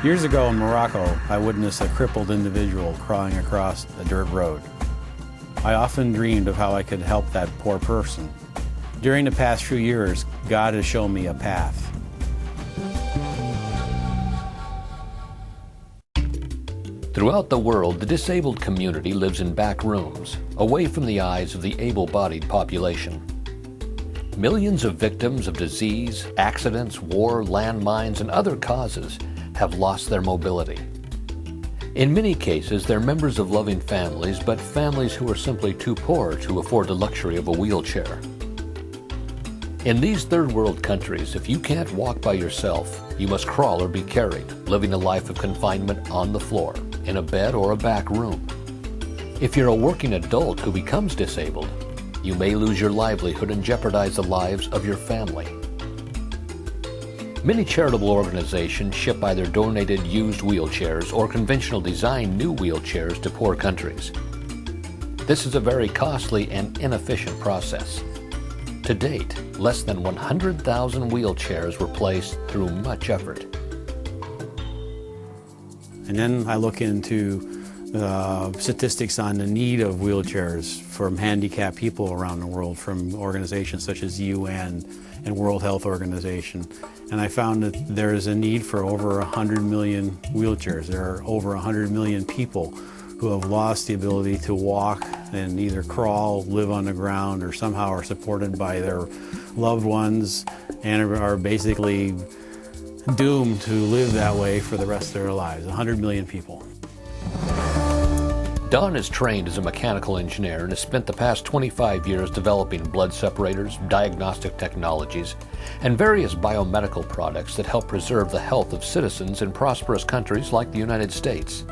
Years ago in Morocco, I witnessed a crippled individual crawling across a dirt road. I often dreamed of how I could help that poor person. During the past few years, God has shown me a path. Throughout the world, the disabled community lives in back rooms, away from the eyes of the able-bodied population. Millions of victims of disease, accidents, war, landmines, and other causes have lost their mobility. In many cases, they're members of loving families, but families who are simply too poor to afford the luxury of a wheelchair. In these third world countries, if you can't walk by yourself, you must crawl or be carried, living a life of confinement on the floor, in a bed or a back room. If you're a working adult who becomes disabled, you may lose your livelihood and jeopardize the lives of your family. Many charitable organizations ship either donated used wheelchairs or conventional design new wheelchairs to poor countries. This is a very costly and inefficient process. To date, less than 100,000 wheelchairs were placed through much effort. And then I look into statistics on the need of wheelchairs from handicapped people around the world, from organizations such as the UN and World Health Organization. And I found that there is a need for over 100 million wheelchairs. There are over 100 million people who have lost the ability to walk and either crawl, live on the ground, or somehow are supported by their loved ones and are basically doomed to live that way for the rest of their lives. 100 million people. Don is trained as a mechanical engineer and has spent the past 25 years developing blood separators, diagnostic technologies, and various biomedical products that help preserve the health of citizens in prosperous countries like the United States.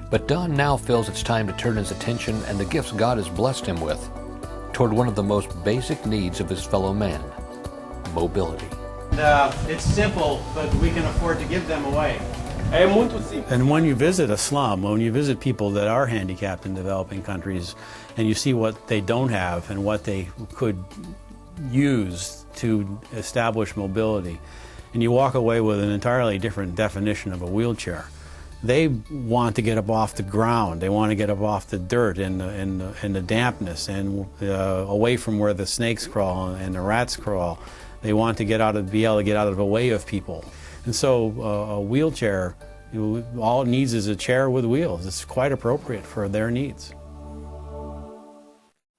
But Don now feels it's time to turn his attention and the gifts God has blessed him with toward one of the most basic needs of his fellow man, mobility. It's simple, but we can afford to give them away. É muito simples. And when you visit a slum, when you visit people that are handicapped in developing countries, and you see what they don't have and what they could use to establish mobility, and you walk away with an entirely different definition of a wheelchair. They want to get up off the ground. They want to get up off the dirt and the dampness and away from where the snakes crawl and the rats crawl. They want to be able to get out of the way of people. And so a wheelchair, all it needs is a chair with wheels. It's quite appropriate for their needs.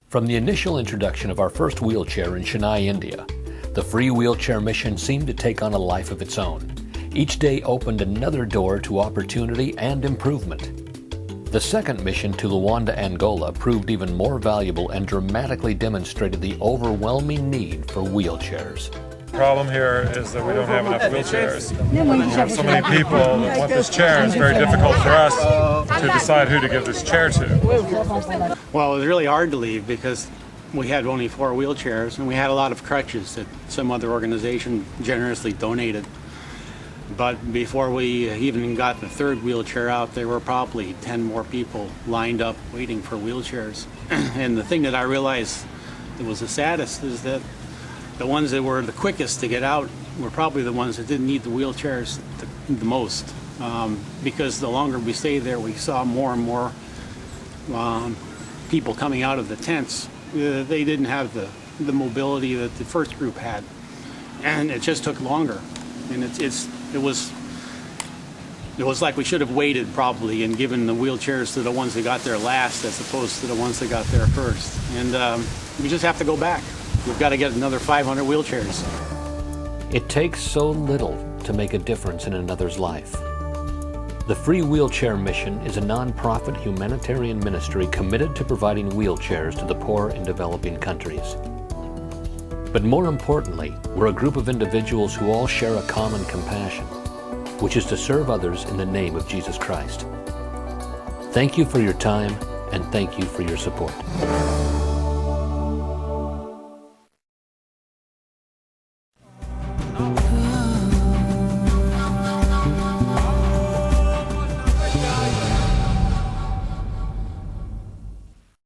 From the initial introduction of our first wheelchair in Chennai, India, the free wheelchair mission seemed to take on a life of its own. Each day opened another door to opportunity and improvement. The second mission to Luanda, Angola proved even more valuable and dramatically demonstrated the overwhelming need for wheelchairs. The problem here is that we don't have enough wheelchairs. We have so many people that want this chair. It's very difficult for us to decide who to give this chair to. Well, it was really hard to leave because we had only 4 wheelchairs and we had a lot of crutches that some other organization generously donated. But before we even got the third wheelchair out, there were probably 10 more people lined up waiting for wheelchairs. And the thing that I realized that was the saddest is that the ones that were the quickest to get out were probably the ones that didn't need the wheelchairs the most. Because the longer we stayed there, we saw more and more people coming out of the tents. They didn't have the mobility that the first group had. And it just took longer. And it was like we should have waited probably and given the wheelchairs to the ones that got there last as opposed to the ones that got there first. And we just have to go back. We've got to get another 500 wheelchairs. It takes so little to make a difference in another's life. The Free Wheelchair Mission is a non-profit humanitarian ministry committed to providing wheelchairs to the poor in developing countries. But more importantly, we're a group of individuals who all share a common compassion, which is to serve others in the name of Jesus Christ. Thank you for your time, and thank you for your support.